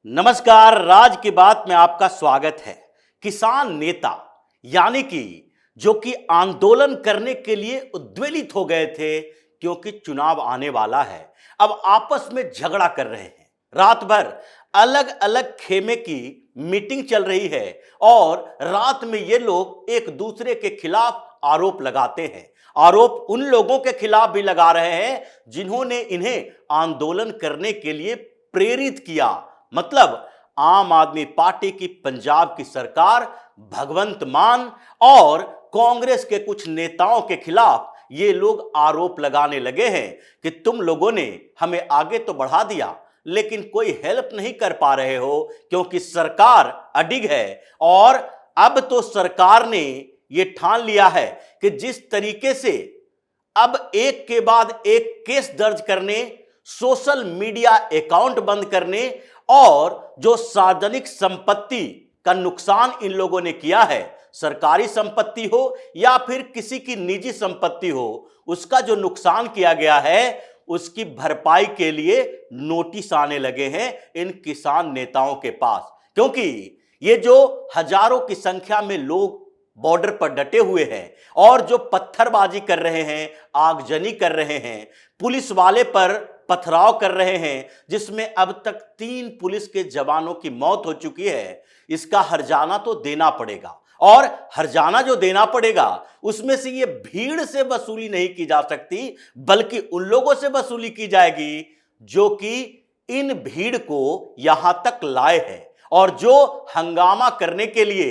नमस्कार, राज की बात में आपका स्वागत है। किसान नेता यानी कि जो कि आंदोलन करने के लिए उद्वेलित हो गए थे क्योंकि चुनाव आने वाला है, अब आपस में झगड़ा कर रहे हैं। रात भर अलग अलग खेमे की मीटिंग चल रही है और रात में ये लोग एक दूसरे के खिलाफ आरोप लगाते हैं। आरोप उन लोगों के खिलाफ भी लगा रहे हैं जिन्होंने इन्हें आंदोलन करने के लिए प्रेरित किया। मतलब आम आदमी पार्टी की पंजाब की सरकार, भगवंत मान और कांग्रेस के कुछ नेताओं के खिलाफ ये लोग आरोप लगाने लगे हैं कि तुम लोगों ने हमें आगे तो बढ़ा दिया लेकिन कोई हेल्प नहीं कर पा रहे हो क्योंकि सरकार अडिग है। और अब तो सरकार ने ये ठान लिया है कि जिस तरीके से अब एक के बाद एक केस दर्ज करने, सोशल मीडिया अकाउंट बंद करने और जो सार्वजनिक संपत्ति का नुकसान इन लोगों ने किया है, सरकारी संपत्ति हो या फिर किसी की निजी संपत्ति हो, उसका जो नुकसान किया गया है उसकी भरपाई के लिए नोटिस आने लगे हैं इन किसान नेताओं के पास। क्योंकि ये जो हजारों की संख्या में लोग बॉर्डर पर डटे हुए हैं और जो पत्थरबाजी कर रहे हैं, आगजनी कर रहे हैं, पुलिस वाले पर पथराव कर रहे हैं, जिसमें अब तक 3 पुलिस के जवानों की मौत हो चुकी है, इसका हर्जाना तो देना पड़ेगा। और हर्जाना जो देना पड़ेगा उसमें से ये भीड़ से वसूली नहीं की जा सकती बल्कि उन लोगों से वसूली की जाएगी जो कि इन भीड़ को यहां तक लाए हैं और जो हंगामा करने के लिए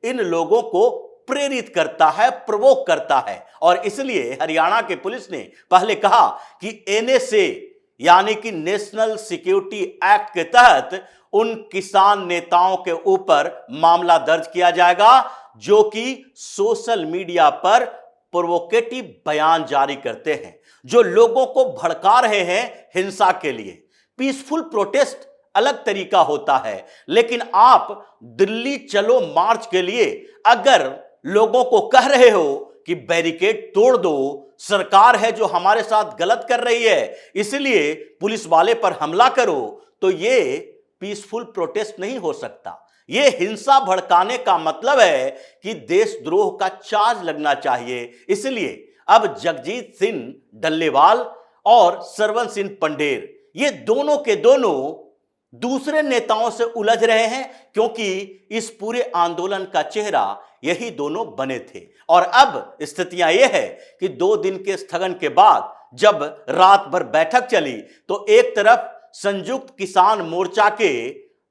इन लोगों को प्रेरित करता है, प्रवोक करता है। और इसलिए हरियाणा के पुलिस ने पहले कहा कि एनएसए यानी कि नेशनल सिक्योरिटी एक्ट के तहत उन किसान नेताओं के ऊपर मामला दर्ज किया जाएगा जो कि सोशल मीडिया पर प्रोवोकेटिव बयान जारी करते हैं, जो लोगों को भड़का रहे हैं हिंसा के लिए। पीसफुल प्रोटेस्ट अलग तरीका होता है, लेकिन आप दिल्ली चलो मार्च के लिए अगर लोगों को कह रहे हो कि बैरिकेड तोड़ दो, सरकार है जो हमारे साथ गलत कर रही है इसलिए पुलिस वाले पर हमला करो, तो ये पीसफुल प्रोटेस्ट नहीं हो सकता। ये हिंसा भड़काने का मतलब है कि देशद्रोह का चार्ज लगना चाहिए। इसलिए अब जगजीत सिंह डल्लेवाल और सरवन सिंह पंडेर ये दोनों के दोनों दूसरे नेताओं से उलझ रहे हैं क्योंकि इस पूरे आंदोलन का चेहरा यही दोनों बने थे। और अब स्थितियां यह है कि 2 दिन के स्थगन के बाद जब रात भर बैठक चली तो एक तरफ संयुक्त किसान मोर्चा के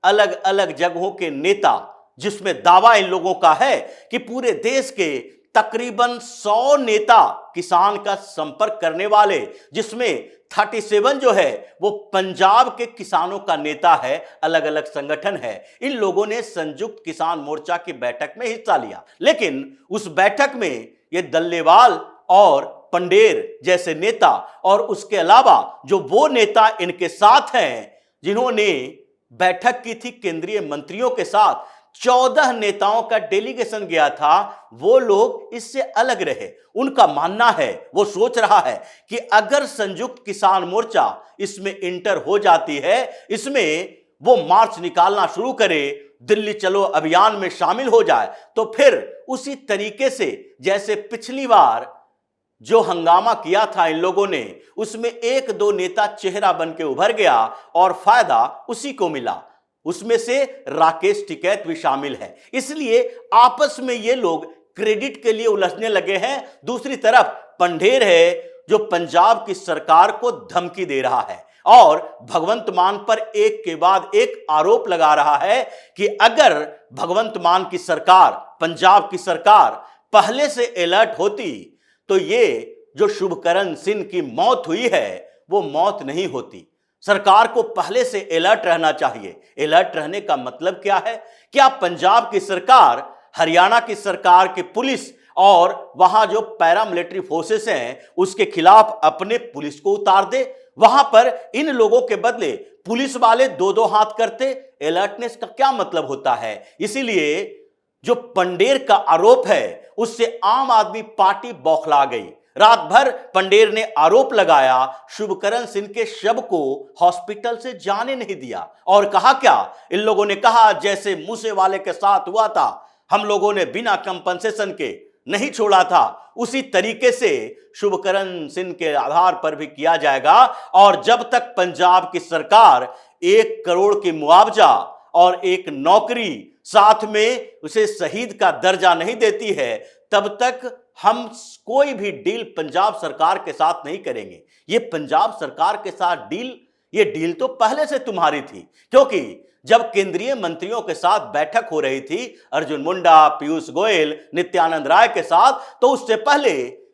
अलग अलग जगहों के नेता, जिसमें दावा इन लोगों का है कि पूरे देश के तकरीबन 100 नेता किसान का संपर्क करने वाले, जिसमें 37 जो है वो पंजाब के किसानों का नेता है, अलग अलग संगठन है, इन लोगों ने संयुक्त किसान मोर्चा की बैठक में हिस्सा लिया। लेकिन उस बैठक में ये डल्लेवाल और पंडेर जैसे नेता और उसके अलावा जो वो नेता इनके साथ हैं जिन्होंने बैठक की थी केंद्रीय मंत्रियों के साथ, 14 नेताओं का डेलीगेशन गया था, वो लोग इससे अलग रहे। उनका मानना है, वो सोच रहा है कि अगर संयुक्त किसान मोर्चा इसमें इंटर हो जाती है, इसमें वो मार्च निकालना शुरू करे, दिल्ली चलो अभियान में शामिल हो जाए, तो फिर उसी तरीके से जैसे पिछली बार जो हंगामा किया था इन लोगों ने, उसमें 1-2 नेता चेहरा बन के उभर गया और फायदा उसी को मिला। उसमें से राकेश टिकैत भी शामिल है। इसलिए आपस में ये लोग क्रेडिट के लिए उलझने लगे हैं। दूसरी तरफ पंडेर है जो पंजाब की सरकार को धमकी दे रहा है और भगवंत मान पर एक के बाद एक आरोप लगा रहा है कि अगर भगवंत मान की सरकार, पंजाब की सरकार पहले से अलर्ट होती तो ये जो शुभकरण सिंह की मौत हुई है वो मौत नहीं होती। सरकार को पहले से अलर्ट रहना चाहिए। अलर्ट रहने का मतलब क्या है? क्या पंजाब की सरकार हरियाणा की सरकार की पुलिस और वहां जो पैरामिलिट्री फोर्सेस हैं उसके खिलाफ अपने पुलिस को उतार दे? वहां पर इन लोगों के बदले पुलिस वाले 2-2 हाथ करते? अलर्टनेस का क्या मतलब होता है? इसीलिए जो पंडेर का आरोप है उससे आम आदमी पार्टी बौखला गई। रात भर पंडेर ने आरोप लगाया, शुभकरण सिंह के शव को हॉस्पिटल से जाने नहीं दिया और कहा क्या, इन लोगों ने कहा जैसे मूसे वाले के साथ हुआ था, हम लोगों ने बिना कंपनसेशन के नहीं छोड़ा था, उसी तरीके से शुभकरण सिंह के आधार पर भी किया जाएगा। और जब तक पंजाब की सरकार 1 करोड़ की मुआवजा और एक नौकरी साथ में उसे शहीद का दर्जा नहीं देती है, तब तक हम कोई भी डील पंजाब सरकार के साथ नहीं करेंगे। ये पंजाब सरकार के साथ डील, ये डील तो पहले से तुम्हारी थी, क्योंकि जब केंद्रीय मंत्रियों के साथ बैठक हो रही थी अर्जुन मुंडा, पीयूष गोयल, नित्यानंद राय के साथ, तो उससे पहले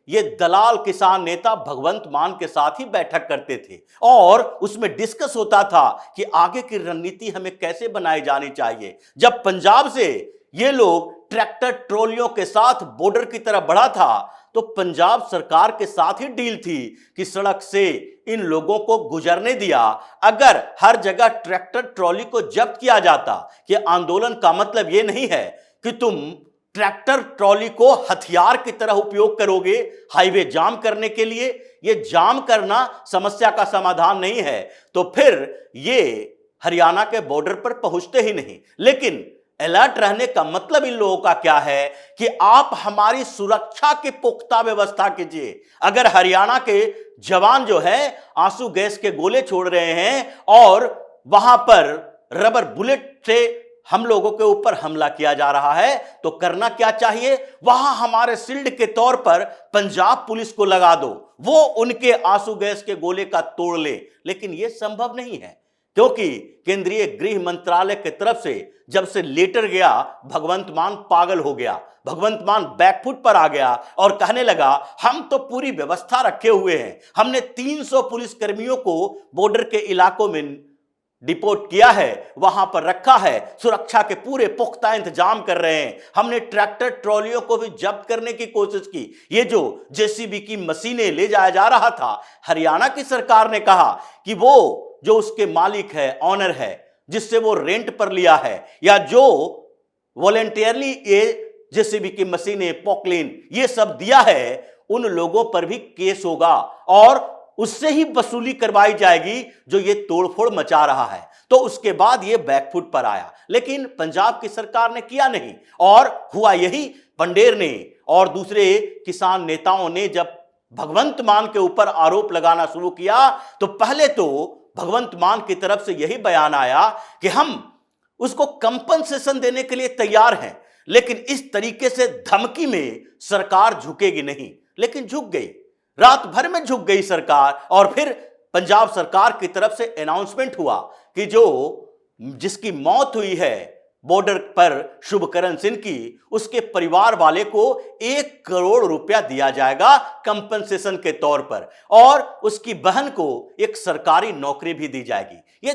ये दलाल किसान नेता भगवंत मान के साथ ही बैठक करते थे और उसमें डिस्कस होता था कि आगे की रणनीति हमें कैसे बनाई जानी चाहिए। जब पंजाब से ये लोग ट्रैक्टर ट्रॉलियों के साथ बॉर्डर की तरफ बढ़ा था, तो पंजाब सरकार के साथ ही डील थी कि सड़क से इन लोगों को गुजरने दिया। अगर हर जगह ट्रैक्टर ट्रॉली को जब्त किया जाता, कि आंदोलन का मतलब यह नहीं है कि तुम ट्रैक्टर ट्रॉली को हथियार की तरह उपयोग करोगे हाईवे जाम करने के लिए, ये जाम करना समस्या का समाधान नहीं है, तो फिर ये हरियाणा के बॉर्डर पर पहुंचते ही नहीं। लेकिन अलर्ट रहने का मतलब इन लोगों का क्या है कि आप हमारी सुरक्षा की पुख्ता व्यवस्था कीजिए। अगर हरियाणा के जवान जो है आंसू गैस के गोले छोड़ रहे हैं और वहां पर रबर बुलेट से हम लोगों के ऊपर हमला किया जा रहा है, तो करना क्या चाहिए, वहां हमारे शील्ड के तौर पर पंजाब पुलिस को लगा दो, वो उनके आंसू गैस के गोले का तोड़ ले। लेकिन यह संभव नहीं है, क्योंकि केंद्रीय गृह मंत्रालय की तरफ से जब से लेटर गया, भगवंत मान पागल हो गया, भगवंत मान बैकफुट पर आ गया और कहने लगा हम तो पूरी व्यवस्था रखे हुए हैं, हमने 300 पुलिस कर्मियों को बॉर्डर के इलाकों में डिपोर्ट किया है, वहां पर रखा है, सुरक्षा के पूरे पुख्ता इंतजाम कर रहे हैं, हमने ट्रैक्टर ट्रॉलियों को भी जब्त करने की कोशिश की। ये जो जेसीबी की मशीनें ले जाया जा रहा था, हरियाणा की सरकार ने कहा कि वो जो उसके मालिक है, ऑनर है, जिससे वो रेंट पर लिया है, या जो वॉलेंटियरली ये जेसीबी की मशीनें, पोकलेन ये सब दिया है, उन लोगों पर भी केस होगा और उससे ही वसूली करवाई जाएगी जो ये तोड़फोड़ मचा रहा है। तो उसके बाद ये बैकफुट पर आया, लेकिन पंजाब की सरकार ने किया नहीं। और हुआ यही, पंडेर ने और दूसरे किसान नेताओं ने जब भगवंत मान के ऊपर आरोप लगाना शुरू किया, तो पहले तो भगवंत मान की तरफ से यही बयान आया कि हम उसको कंपनसेशन देने के लिए तैयार हैं, लेकिन इस तरीके से धमकी में सरकार झुकेगी नहीं। लेकिन झुक गई, रात भर में झुक गई सरकार। और फिर पंजाब सरकार की तरफ से अनाउंसमेंट हुआ कि जो जिसकी मौत हुई है बॉर्डर पर शुभकरण सिंह की, उसके परिवार वाले को 1 करोड़ रुपया दिया जाएगा कंपनसेशन के तौर पर, और उसकी बहन को एक सरकारी नौकरी भी दी जाएगी। ये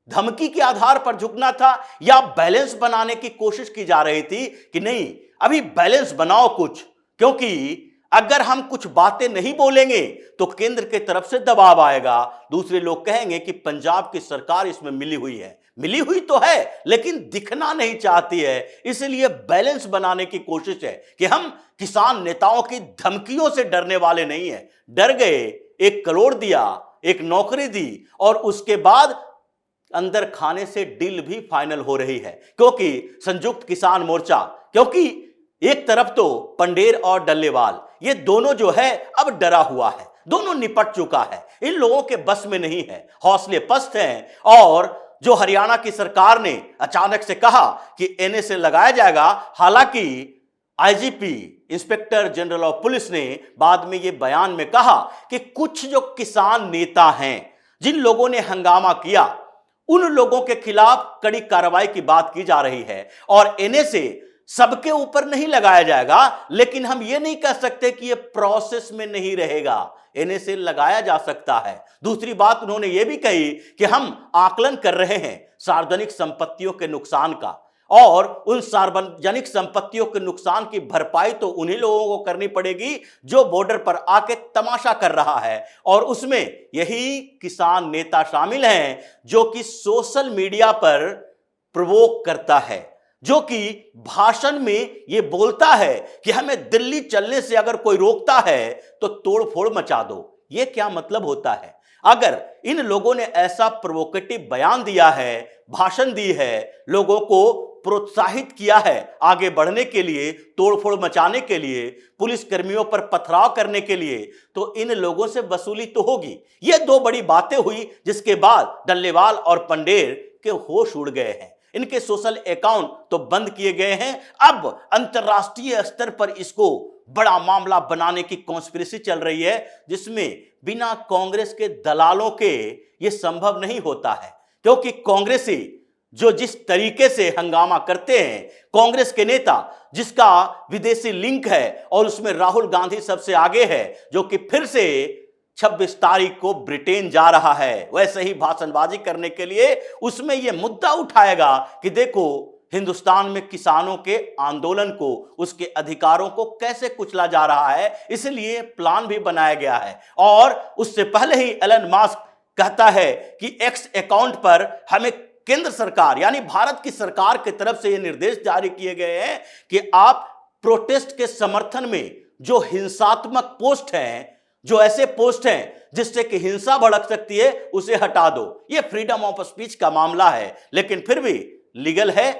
धमकी के आधार पर झुकना था, या बैलेंस बनाने की कोशिश की जा रही थी कि नहीं अभी बैलेंस बनाओ कुछ, क्योंकि अगर हम कुछ बातें नहीं बोलेंगे तो केंद्र के तरफ से दबाव आएगा, दूसरे लोग कहेंगे कि पंजाब की सरकार इसमें मिली हुई है। मिली हुई तो है, लेकिन दिखना नहीं चाहती है, इसलिए बैलेंस बनाने की कोशिश है कि हम किसान नेताओं की धमकियों से डरने वाले नहीं है। डर गए, 1 करोड़ दिया, एक नौकरी दी, और उसके बाद अंदर खाने से डील भी फाइनल हो रही है। क्योंकि संयुक्त किसान मोर्चा, क्योंकि एक तरफ तो पंडेर और डल्लेवाल, ये दोनों जो है अब डरा हुआ है, दोनों निपट चुका है, इन लोगों के बस में नहीं है, हौसले पस्त हैं। और जो हरियाणा की सरकार ने अचानक से कहा कि एनएसए लगाया जाएगा, हालांकि IGP inspector general of police ने बाद में ये बयान में कहा कि कुछ जो किसान नेता हैं, जिन लोगों ने हंगामा किया, उन लोगों के खिलाफ कड़ी कार्रवाई की बात की जा रही है। और एनएसए सबके ऊपर नहीं लगाया जाएगा, लेकिन हम ये नहीं कह सकते कि ये प्रोसेस में नहीं रहेगा, एनएसए लगाया जा सकता है। दूसरी बात उन्होंने ये भी कही कि हम आकलन कर रहे हैं सार्वजनिक संपत्तियों के नुकसान का, और उन सार्वजनिक संपत्तियों के नुकसान की भरपाई तो उन्हीं लोगों को करनी पड़ेगी जो बॉर्डर पर आके तमाशा कर रहा है। और उसमें यही किसान नेता शामिल हैं जो कि सोशल मीडिया पर प्रोवोक करता है, जो कि भाषण में ये बोलता है कि हमें दिल्ली चलने से अगर कोई रोकता है तो तोड़फोड़ मचा दो। ये क्या मतलब होता है? अगर इन लोगों ने ऐसा प्रोवोकेटिव बयान दिया है, भाषण दी है, लोगों को प्रोत्साहित किया है आगे बढ़ने के लिए, तोड़फोड़ मचाने के लिए, पुलिस कर्मियों पर पथराव करने के लिए, तो इन लोगों से वसूली तो होगी। ये दो बड़ी बातें हुई जिसके बाद डल्लेवाल और पंडेर के होश उड़ गए हैं। इनके सोशल अकाउंट तो बंद किए गए हैं। अब अंतरराष्ट्रीय स्तर पर इसको बड़ा मामला बनाने की कॉन्स्पिरेसी चल रही है, जिसमें बिना कांग्रेस के दलालों के यह संभव नहीं होता है। क्योंकि कांग्रेसी जो जिस तरीके से हंगामा करते हैं, कांग्रेस के नेता जिसका विदेशी लिंक है और उसमें राहुल गांधी सबसे आगे है, जो कि फिर से 26 तारीख को ब्रिटेन जा रहा है वैसे ही भाषणबाजी करने के लिए, उसमें यह मुद्दा उठाएगा कि देखो हिंदुस्तान में किसानों के आंदोलन को, उसके अधिकारों को कैसे कुचला जा रहा है। इसलिए प्लान भी बनाया गया है। और उससे पहले ही एलन मस्क कहता है कि एक्स अकाउंट पर हमें केंद्र सरकार यानी भारत की सरकार की तरफ से यह निर्देश जारी किए गए हैं कि आप प्रोटेस्ट के समर्थन में जो हिंसात्मक पोस्ट हैं, जो ऐसे पोस्ट हैं जिससे कि हिंसा भड़क सकती है, उसे हटा दो। यह फ्रीडम ऑफ स्पीच का मामला है, लेकिन फिर भी लीगल है,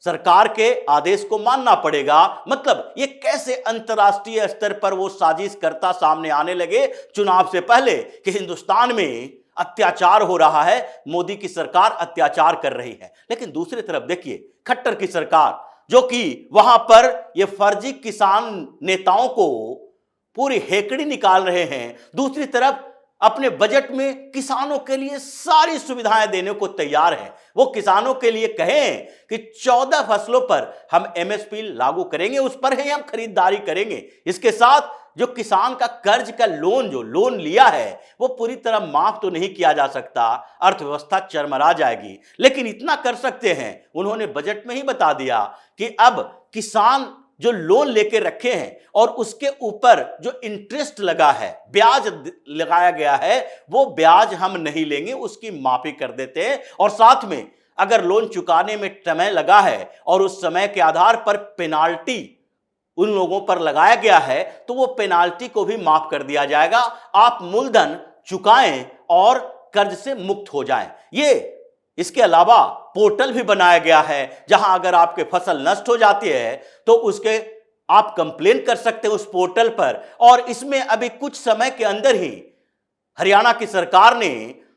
सरकार के आदेश को मानना पड़ेगा। मतलब ये कैसे अंतरराष्ट्रीय स्तर पर वो साजिश करता सामने आने लगे चुनाव से पहले कि हिंदुस्तान में अत्याचार हो रहा है, मोदी की सरकार अत्याचार कर रही है। लेकिन दूसरी तरफ देखिए खट्टर की सरकार, जो कि वहां पर ये फर्जी किसान नेताओं को पूरी हेकड़ी निकाल रहे हैं, दूसरी तरफ अपने बजट में किसानों के लिए सारी सुविधाएं देने को तैयार है। वो किसानों के लिए कहें कि 14 फसलों पर हम एमएसपी लागू करेंगे, उस पर ही हम खरीदारी करेंगे। इसके साथ जो किसान का कर्ज का लोन लिया है वो पूरी तरह माफ तो नहीं किया जा सकता, अर्थव्यवस्था चरमरा जाएगी। लेकिन इतना कर सकते हैं, उन्होंने बजट में ही बता दिया कि अब किसान जो लोन लेके रखे हैं और उसके ऊपर जो इंटरेस्ट लगा है, ब्याज लगाया गया है, वो ब्याज हम नहीं लेंगे, उसकी माफी कर देते हैं। और साथ में अगर लोन चुकाने में समय लगा है और उस समय के आधार पर पेनाल्टी उन लोगों पर लगाया गया है, तो वो पेनाल्टी को भी माफ कर दिया जाएगा। आप मूलधन चुकाएं और कर्ज से मुक्त हो जाएं। ये इसके अलावा पोर्टल भी बनाया गया है, जहां अगर आपके फसल नष्ट हो जाती है तो उसके आप कंप्लेन कर सकते हैं उस पोर्टल पर। और इसमें अभी कुछ समय के अंदर ही हरियाणा की सरकार ने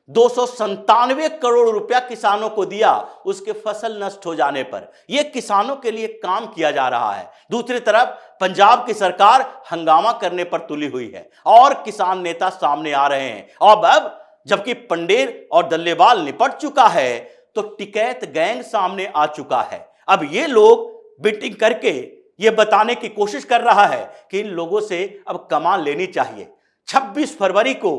297 करोड़ रुपया किसानों को दिया उसके फसल नष्ट हो जाने पर। यह किसानों के लिए काम किया जा रहा है। दूसरी तरफ पंजाब की सरकार हंगामा करने पर तुली हुई है और किसान नेता सामने आ रहे हैं। अब जबकि पंडेर और डल्लेवाल निपट चुका है, तो टिकैत गैंग सामने आ चुका है। अब ये लोग बीटिंग करके ये बताने की कोशिश कर रहा है कि इन लोगों से अब कमान लेनी चाहिए। 26 फरवरी को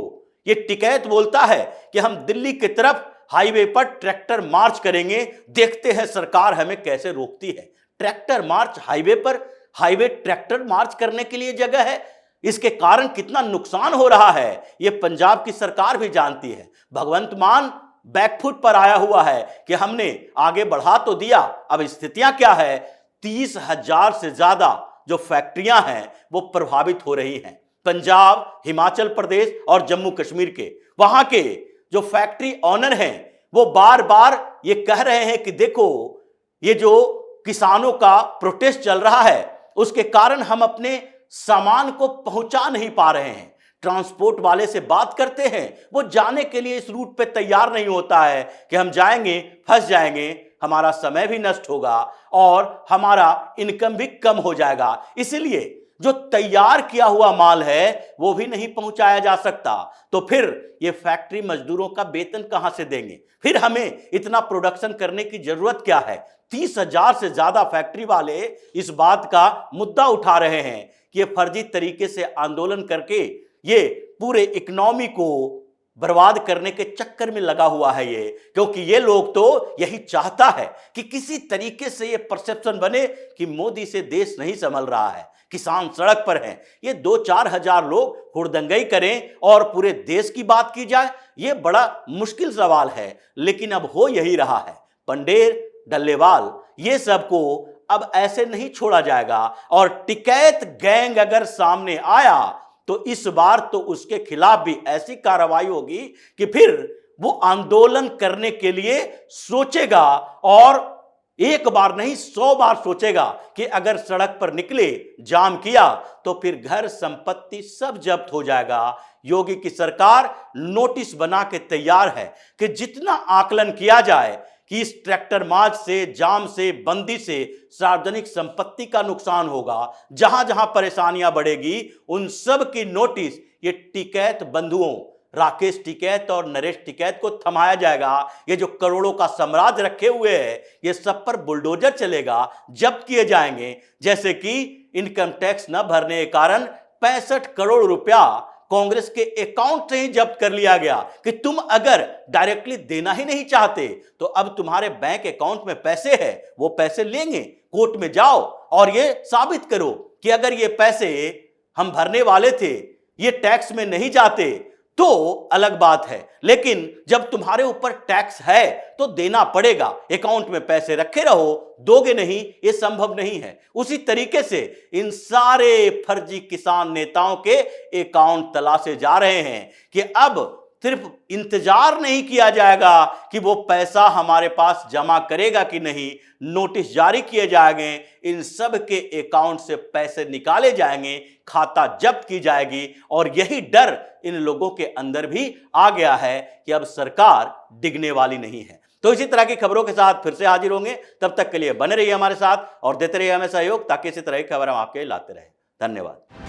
ये टिकैत बोलता है कि हम दिल्ली की तरफ हाईवे पर ट्रैक्टर मार्च करेंगे, देखते हैं सरकार हमें कैसे रोकती है। ट्रैक्टर मार्च हाईवे पर, हाईवे ट्रैक्टर मार्च करने के लिए जगह है। इसके कारण कितना नुकसान हो रहा है यह पंजाब की सरकार भी जानती है। भगवंत मान बैकफुट पर आया हुआ है कि हमने आगे बढ़ा तो दिया, अब स्थितियां क्या है? 30,000 से ज्यादा जो फैक्ट्रियां हैं वो प्रभावित हो रही हैं। पंजाब, हिमाचल प्रदेश और जम्मू कश्मीर के वहां के जो फैक्ट्री ऑनर हैं वो बार बार ये कह रहे हैं कि देखो ये जो किसानों का प्रोटेस्ट चल रहा है उसके कारण हम अपने सामान को पहुंचा नहीं पा रहे हैं। ट्रांसपोर्ट वाले से बात करते हैं, वो जाने के लिए इस रूट पे तैयार नहीं होता है कि हम जाएंगे फंस जाएंगे, हमारा समय भी नष्ट होगा और हमारा इनकम भी कम हो जाएगा। इसलिए जो तैयार किया हुआ माल है वो भी नहीं पहुंचाया जा सकता। तो फिर ये फैक्ट्री मजदूरों का वेतन कहां से देंगे? फिर हमें इतना प्रोडक्शन करने की जरूरत क्या है? 30,000 से ज्यादा फैक्ट्री वाले इस बात का मुद्दा उठा रहे हैं कि ये फर्जी तरीके से आंदोलन करके ये पूरे इकोनॉमी को बर्बाद करने के चक्कर में लगा हुआ है ये। क्योंकि ये लोग तो यही चाहता है कि किसी तरीके से ये परसेप्शन बने कि मोदी से देश नहीं संभल रहा है, किसान सड़क पर हैं। ये 2-4 हजार लोग हुड़दंगई करें और पूरे देश की बात की जाए, ये बड़ा मुश्किल सवाल है। लेकिन अब हो यही रहा है। पंडेर, डल्लेवाल ये सबको अब ऐसे नहीं छोड़ा जाएगा। और टिकैत गैंग अगर सामने आया तो इस बार तो उसके खिलाफ भी ऐसी कार्रवाई होगी कि फिर वो आंदोलन करने के लिए सोचेगा, और एक बार नहीं 100 बार सोचेगा कि अगर सड़क पर निकले, जाम किया तो फिर घर संपत्ति सब जब्त हो जाएगा। योगी की सरकार नोटिस बना के तैयार है कि जितना आकलन किया जाए कि इस ट्रैक्टर मार्च से, जाम से, बंदी से सार्वजनिक संपत्ति का नुकसान होगा, जहां जहां परेशानियां बढ़ेगी, उन सब की नोटिस ये टिकैत बंधुओं राकेश टिकैत और नरेश टिकैत को थमाया जाएगा। ये जो करोड़ों का साम्राज्य रखे हुए है, ये सब पर बुलडोजर चलेगा, जब्त किए जाएंगे। जैसे कि इनकम टैक्स न भरने के कारण 65 करोड़ रुपया कांग्रेस के अकाउंट से ही जब्त कर लिया गया कि तुम अगर डायरेक्टली देना ही नहीं चाहते तो अब तुम्हारे बैंक अकाउंट में पैसे है, वो पैसे लेंगे, कोर्ट में जाओ और ये साबित करो कि अगर ये पैसे हम भरने वाले थे, ये टैक्स में नहीं जाते तो अलग बात है, लेकिन जब तुम्हारे ऊपर टैक्स है तो देना पड़ेगा। अकाउंट में पैसे रखे रहो, दोगे नहीं, ये संभव नहीं है। उसी तरीके से इन सारे फर्जी किसान नेताओं के अकाउंट तलाशे जा रहे हैं कि अब सिर्फ इंतजार नहीं किया जाएगा कि वो पैसा हमारे पास जमा करेगा कि नहीं, नोटिस जारी किए जाएंगे, इन सब के अकाउंट से पैसे निकाले जाएंगे, खाता जब्त की जाएगी। और यही डर इन लोगों के अंदर भी आ गया है कि अब सरकार डिगने वाली नहीं है। तो इसी तरह की खबरों के साथ फिर से हाजिर होंगे, तब तक के लिए बने रहिए हमारे साथ और देते रहिए हमें सहयोग, ताकि इसी तरह की खबर हम आपके लाते रहें। धन्यवाद।